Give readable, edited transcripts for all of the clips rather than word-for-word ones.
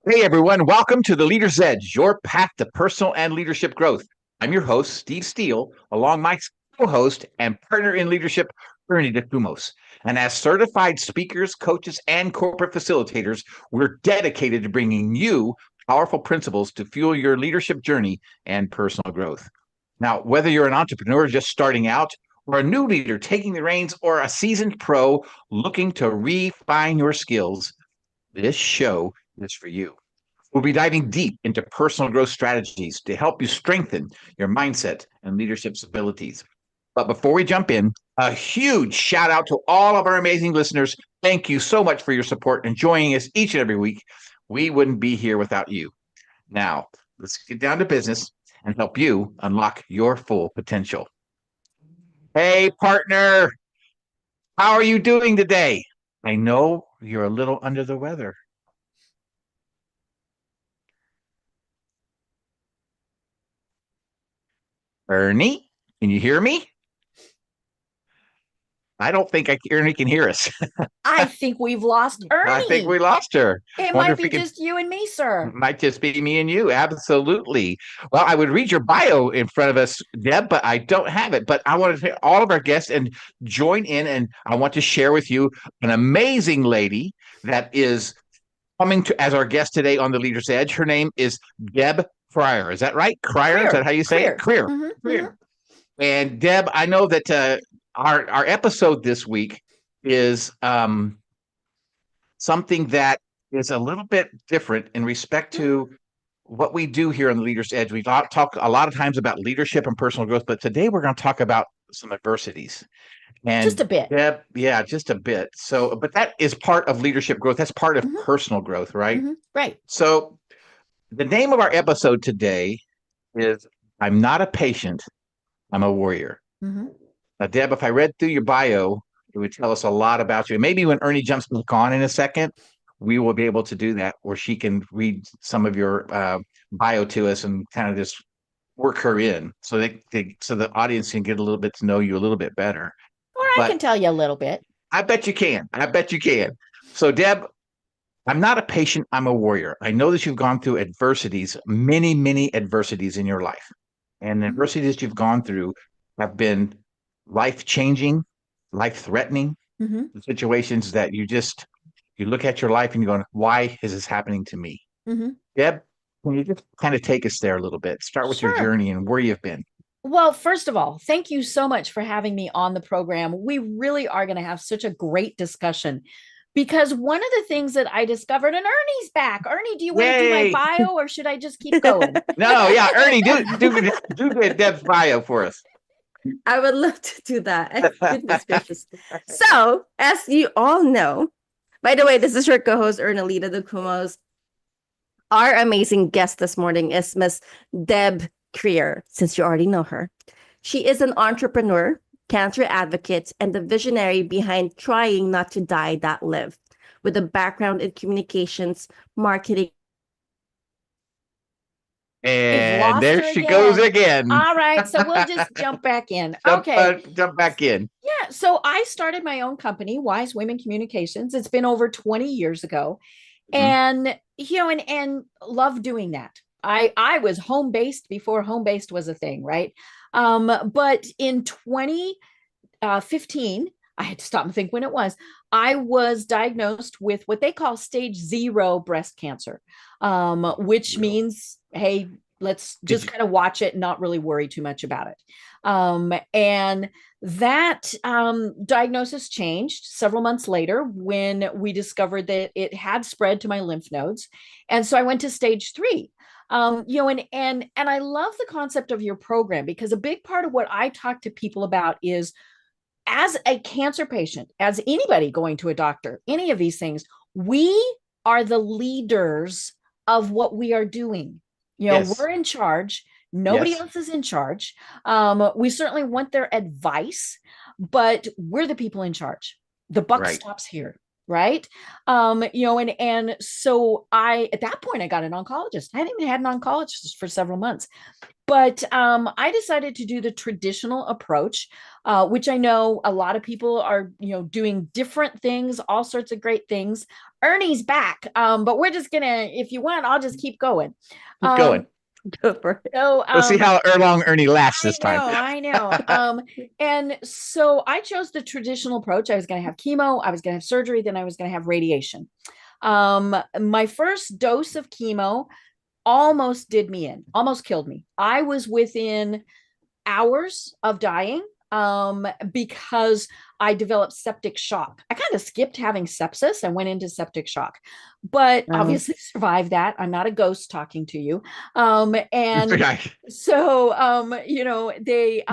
Hey everyone, welcome to the Leader's Edge, your path to personal and leadership growth. I'm your host, Steve Steele, along my co-host and partner in leadership, Ernie DeCumos. And as certified speakers, coaches, and corporate facilitators, we're dedicated to bringing you powerful principles to fuel your leadership journey and personal growth. Now, whether you're an entrepreneur just starting out, or a new leader taking the reins, or a seasoned pro looking to refine your skills, this show is for you. We'll be diving deep into personal growth strategies to help you strengthen your mindset and leadership abilities. But before we jump in, a huge shout out to all of our amazing listeners. Thank you so much for your support and joining us each and every week. We wouldn't be here without you. Now, let's get down to business and help you unlock your full potential. Hey, partner, how are you doing today? I know you're a little under the weather. Ernie, can you hear me? I don't think Ernie can hear us. I think we've lost Ernie. I think we lost her. It might be just you and me, sir. Might just be me and you. Absolutely. Well, I would read your bio in front of us, Deb, but I don't have it. But I want to thank all of our guests and join in. And I want to share with you an amazing lady that is coming to as our guest today on the Leader's Edge. Her name is Deb Krier. Is that right? Krier? Is that how you say it? Krier. Krier. And Deb, I know that our episode this week is something that is a little bit different in respect to what we do here on the Leader's Edge. We talk a lot of times about leadership and personal growth, but today we're going to talk about some adversities. And just a bit. Deb, yeah, just a bit. So, but that is part of leadership growth. That's part of personal growth, right? Right. So the name of our episode today is I'm Not a Patient, I'm a Warrior. Now, Deb, if I read through your bio, it would tell us a lot about you. And maybe when Ernie jumps back on in a second, we will be able to do that, where she can read some of your bio to us and kind of just work her in, so so the audience can get a little bit to know you a little bit better. Or I can tell you a little bit. I bet you can. I bet you can. So, Deb, I'm not a patient, I'm a warrior. I know that you've gone through adversities, many, many adversities in your life. And the adversities you've gone through have been life-changing, life-threatening situations that you look at your life and you're going, why is this happening to me? Deb, can you just kind of take us there a little bit? Start with your journey and where you've been. Well, first of all, thank you so much for having me on the program. We really are going to have such a great discussion, because one of the things that I discovered, and Ernie's back. Ernie, do you want to do my bio, or should I just keep going? No, yeah, Ernie, do Deb's bio for us. I would love to do that. Goodness gracious. So, as you all know, by the way, this is your co-host, Ernalita DeCumos. Our amazing guest this morning is Miss Deb Krier, since you already know her. She is an entrepreneur, cancer advocate, and the visionary behind Trying Not to Die.LIVE, with a background in communications, marketing. And there she goes again. All right, so we'll just jump back in. Jump back in. Yeah, so I started my own company, Wise Women Communications. It's been over 20 years ago. And, and love doing that. I was home-based before home-based was a thing, right? But in 2015, I had to stop and think when it was, I was diagnosed with what they call stage 0 breast cancer, which means, hey, let's just kind of watch it and not really worry too much about it. And that diagnosis changed several months later when we discovered that it had spread to my lymph nodes. And so I went to stage 3. And I love the concept of your program, because a big part of what I talk to people about is, as a cancer patient, as anybody going to a doctor, any of these things, we are the leaders of what we are doing. We're in charge. Nobody else is in charge. We certainly want their advice, but we're the people in charge. The buck stops here. right? And so at that point I got an oncologist. I hadn't even had an oncologist for several months. But I decided to do the traditional approach, which I know a lot of people are, doing different things, all sorts of great things. Ernie's back, but we're just gonna, if you want, I'll just keep going. Keep going. Go for it. So We'll see how long Ernie lasts this time. I know. And so I chose the traditional approach. I was going to have chemo, I was going to have surgery, then I was going to have radiation. My first dose of chemo almost did me in, almost killed me. I was within hours of dying because I developed septic shock. I kind of skipped having sepsis and went into septic shock, but obviously survived that. I'm not a ghost talking to you. And so, they,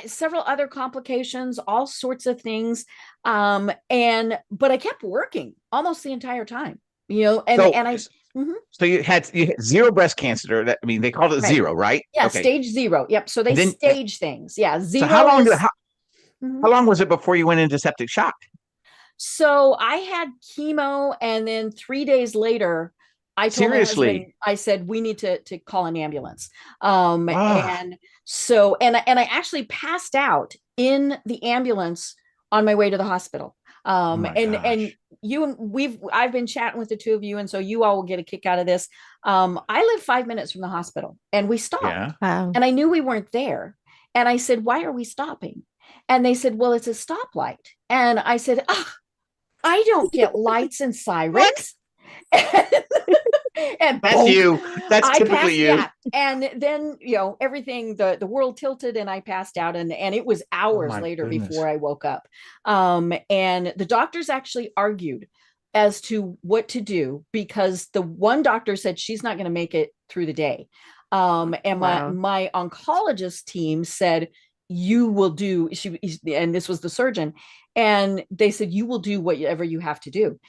several other complications, all sorts of things. But I kept working almost the entire time, So you had zero breast cancer. They called it zero, right? Yeah, okay. Stage 0. Yep. So they stage things. Yeah, 0. So how long was it before you went into septic shock? So I had chemo, and then 3 days later, I told my husband, I said, we need to call an ambulance. And so, and I actually passed out in the ambulance on my way to the hospital. And I've been chatting with the two of you, and so you all will get a kick out of this. I live 5 minutes from the hospital, and we stopped. Yeah. Wow. And I knew we weren't there. And I said, why are we stopping? And they said, well, it's a stoplight. And I said, I don't get lights and sirens. And that's boom, you. That's typically you. That. And then, everything, the world tilted, and I passed out, and it was hours later before I woke up. And the doctors actually argued as to what to do, because the one doctor said she's not going to make it through the day. And my oncologist team said, you will do, and this was the surgeon, and they said, you will do whatever you have to do.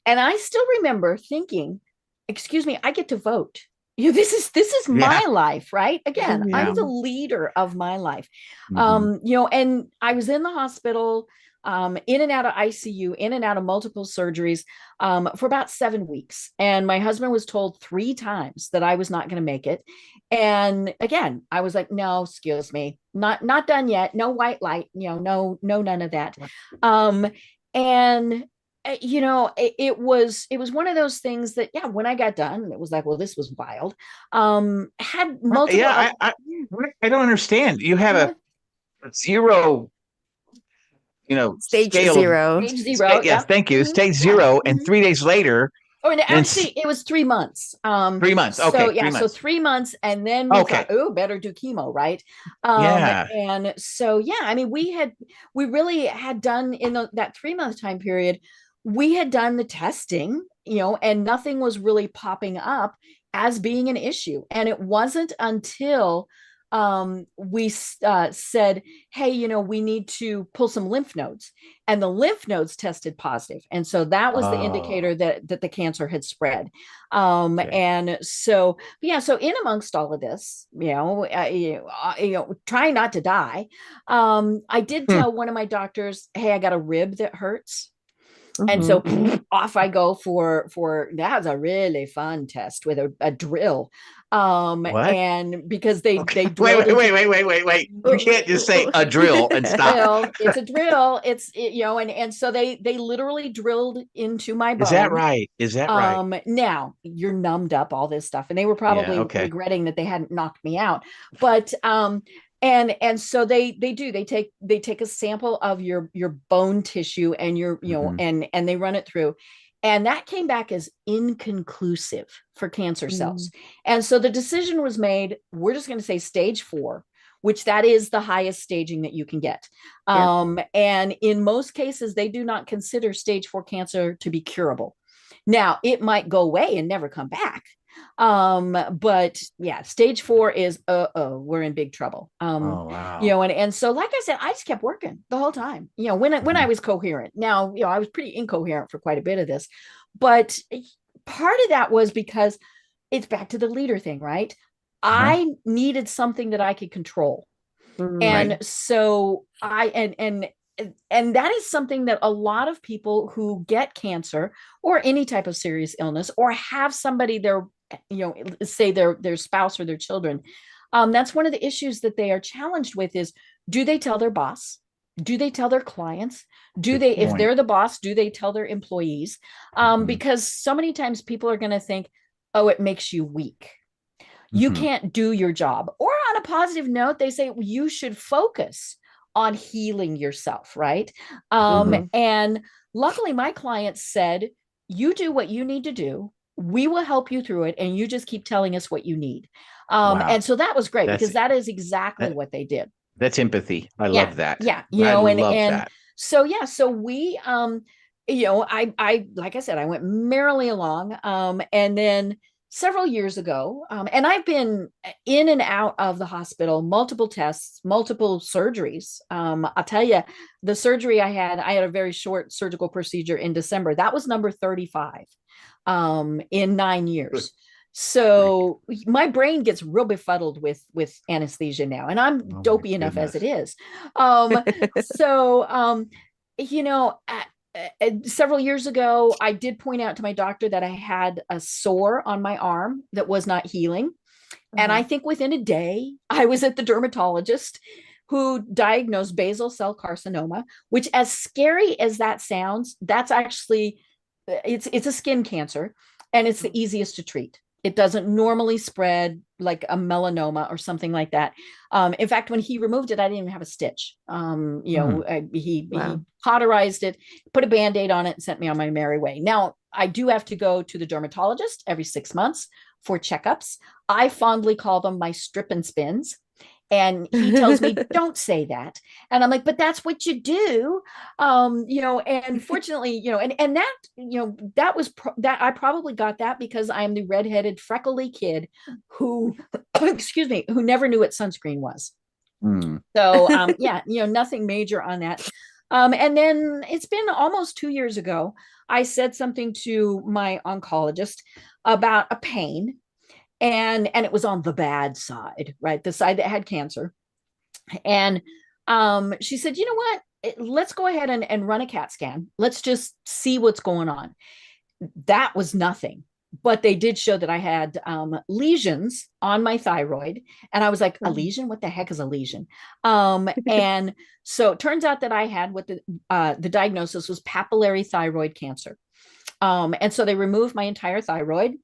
And I still remember thinking, excuse me, I get to vote. This is my life, right? Again, I'm the leader of my life. And I was in the hospital, in and out of ICU, in and out of multiple surgeries, for about 7 weeks. And my husband was told 3 times that I was not going to make it. And again, I was like, no, excuse me, not done yet. No white light, no, none of that. And it was one of those things that, when I got done, it was like, well, this was wild. Had multiple. I don't understand. You have a 0, stage 0. Stage 0. Yes, thank you. Stage 0, and 3 days later. Oh, and actually, it was 3 months. 3 months. Okay. So, 3 months. So 3 months, and then we thought, better do chemo, right? And so, we really had done in that 3 month time period. We had done the testing, and nothing was really popping up as being an issue. And it wasn't until we said, hey, we need to pull some lymph nodes, and the lymph nodes tested positive. And so that was the indicator that the cancer had spread. And so, so in amongst all of this, trying not to die, I did tell one of my doctors, hey, I got a rib that hurts. And so off I go for that was a really fun test with a drill. And because they wait. You can't just say a drill and stop. It's a drill. And so they literally drilled into my bone. Is that right? Right? Now you're numbed up, all this stuff, and they were probably regretting that they hadn't knocked me out. But and so they take a sample of your bone tissue and your and they run it through, and that came back as inconclusive for cancer cells. And so the decision was made, we're just going to say stage 4, which that is the highest staging that you can get. And in most cases, they do not consider stage 4 cancer to be curable. Now, it might go away and never come back. But stage 4 is we're in big trouble. And so, like I said, I just kept working the whole time, when I was coherent. Now, I was pretty incoherent for quite a bit of this, but part of that was because it's back to the leader thing, right? I needed something that I could control. And so and that is something that a lot of people who get cancer or any type of serious illness or have somebody say their spouse or their children, that's one of the issues that they are challenged with is, do they tell their boss? Do they tell their clients? If they're the boss, do they tell their employees? Because so many times people are going to think, oh, it makes you weak. You can't do your job. Or on a positive note, they say you should focus on healing yourself, right? And luckily, my clients said, you do what you need to do. We will help you through it. And you just keep telling us what you need. Wow. And so that was great because that is exactly what they did. That's empathy. I love that. Yeah. That. So, so we, I, like I said, I went merrily along. And then several years ago, and I've been in and out of the hospital, multiple tests, multiple surgeries. I'll tell you, the surgery I had a very short surgical procedure in December. That was number 35 in 9 years. So my brain gets real befuddled with anesthesia now, and I'm dopey enough as it is. Several years ago, I did point out to my doctor that I had a sore on my arm that was not healing. And I think within a day, I was at the dermatologist who diagnosed basal cell carcinoma, which, as scary as that sounds, that's actually, it's a skin cancer, and it's the easiest to treat. It doesn't normally spread like a melanoma or something like that. In fact, when he removed it, I didn't even have a stitch. He cauterized it, put a Band-Aid on it, and sent me on my merry way. Now, I do have to go to the dermatologist every 6 months for checkups. I fondly call them my strip and spins. And he tells me, don't say that. And I'm like, but that's what you do. And fortunately, and that was that I probably got that because I'm the redheaded, freckly kid who, who never knew what sunscreen was. So, nothing major on that. And then it's been almost 2 years ago, I said something to my oncologist about a pain. And it was on the bad side, right? The side that had cancer. And she said, you know what? Let's go ahead and run a CAT scan. Let's just see what's going on. That was nothing. But they did show that I had lesions on my thyroid. And I was like, a lesion? What the heck is a lesion? And so it turns out that I had what the diagnosis was papillary thyroid cancer. And so they removed my entire thyroid.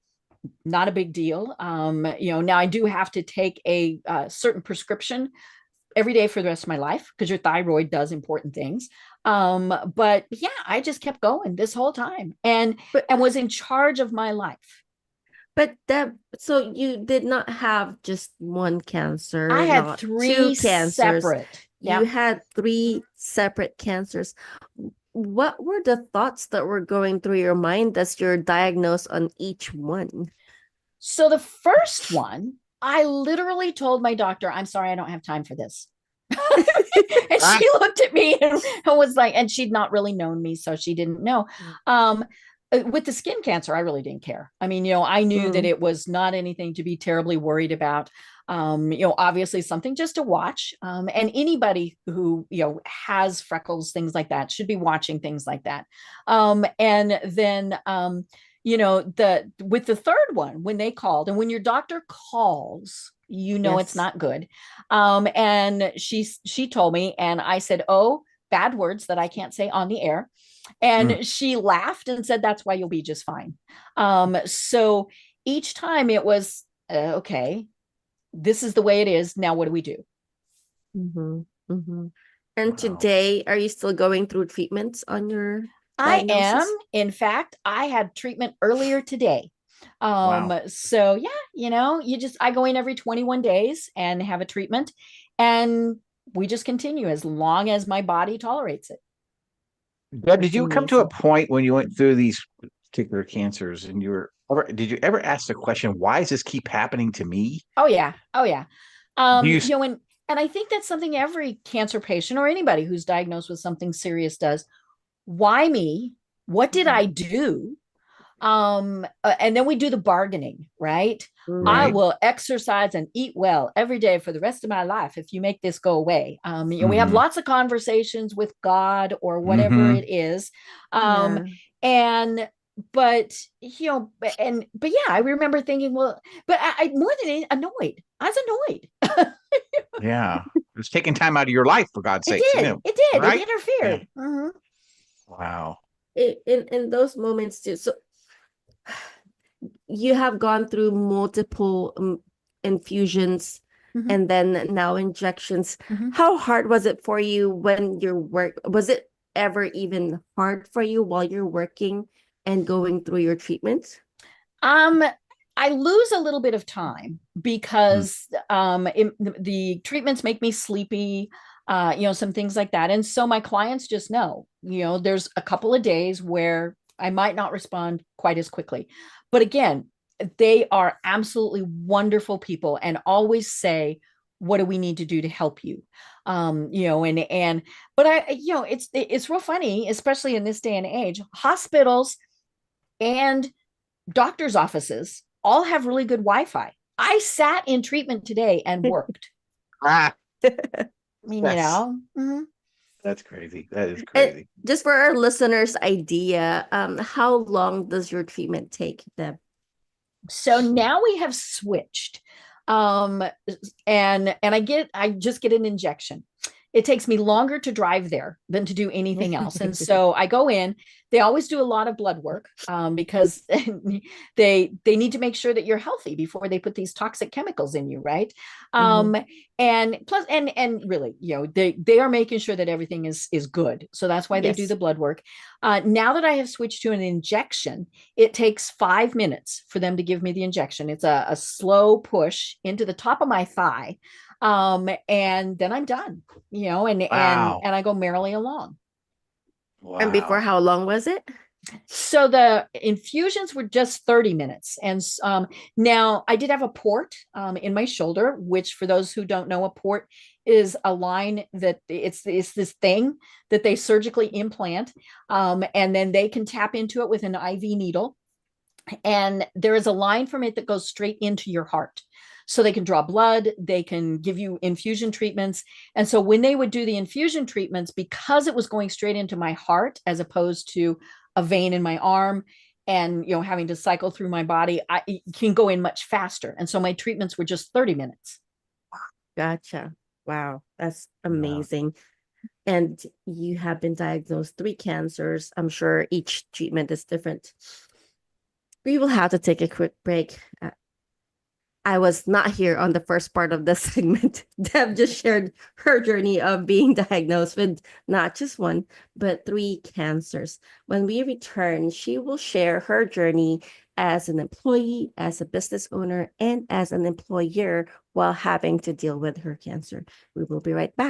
Not a big deal. Now I do have to take a certain prescription every day for the rest of my life because your thyroid does important things. But yeah, I just kept going this whole time and was in charge of my life. But so you did not have just one cancer. I had three separate. You had 3 separate cancers. What were the thoughts that were going through your mind as you're diagnosed on each one? So the first one, I literally told my doctor, I'm sorry, I don't have time for this. And she looked at me and was like, and she'd not really known me, so she didn't know. With the skin cancer, I really didn't care. I mean, I knew that it was not anything to be terribly worried about. Obviously something just to watch. And anybody who, has freckles, things like that, should be watching things like that. And then, with the third one, when they called, and when your doctor calls, it's not good. And she told me, and I said, oh, bad words that I can't say on the air. And she laughed and said, that's why you'll be just fine. So each time it was, okay, this is the way it is. Now, what do we do? And today, are you still going through treatments on your diagnosis? I am. In fact, I had treatment earlier today. So yeah, I go in every 21 days and have a treatment, and we just continue as long as my body tolerates it. Deb, did you come to a point when you went through these particular cancers and did you ever ask the question, why does this keep happening to me? Oh yeah. And I think that's something every cancer patient or anybody who's diagnosed with something serious does. Why me? What did I do? And then we do the bargaining, right? I Right. will exercise and eat well every day for the rest of my life if you make this go away. We have Mhm. lots of conversations with God or whatever Mhm. it is. Um, Yeah. and but but yeah, I remember thinking, well, but I more than annoyed. I was annoyed. Yeah. It's taking time out of your life, for God's It sakes, you did. know, It did. It right? Yeah. interfered. Mhm. Wow. In those moments too. So you have gone through multiple infusions Mhm. and then now injections. Mhm. How hard was it for you when you're was it ever even hard for you while you're working and going through your treatments? Um, I lose a little bit of time Mm. because the treatments make me sleepy, some things like that. And so my clients just know, there's a couple of days where I might not respond quite as quickly. But again, they are absolutely wonderful people and always say, what do we need to do to help you? But it's real funny, especially in this day and age, hospitals and doctors' offices all have really good Wi-Fi. I sat in treatment today and worked. Ah, I mean, that's mhm. that's crazy. That is And crazy. just for our listeners' idea, how long does your treatment take, Deb? So now we have switched. Um, and I just get an injection. It takes me longer to drive there than to do anything else. And so I go in. They always do a lot of blood work because they need to make sure that you're healthy before they put these toxic chemicals in you, right? Mhm. Um, and plus, and really, they are making sure that everything is good. So that's why they do Yes. the blood work. Now that I have switched to an injection, it takes 5 minutes for them to give me the injection. It's a slow push into the top of my thigh, and then I'm done. Wow. And I go merrily along. And before, Wow. how long was it? So the infusions were just 30 minutes. And now I did have a port in my shoulder, which for those who don't know, a port is a line that it's this thing that they surgically implant. And then they can tap into it with an IV needle. And there is a line from it that goes straight into your heart. So they can draw blood, they can give you infusion treatments. And so when they would do the infusion treatments, because it was going straight into my heart as opposed to a vein in my arm and having to cycle through my body, it can go in much faster. And so my treatments were just 30 minutes. Gotcha. Wow, that's Yeah. amazing. And you have been diagnosed 3 cancers. I'm sure each treatment is different. We will have to take a quick break. I was not here on the first part of the segment. Deb just shared her journey of being diagnosed with not just one, but 3 cancers. When we return, she will share her journey as an employee, as a business owner, and as an employer while having to deal with her cancer. We will be right back.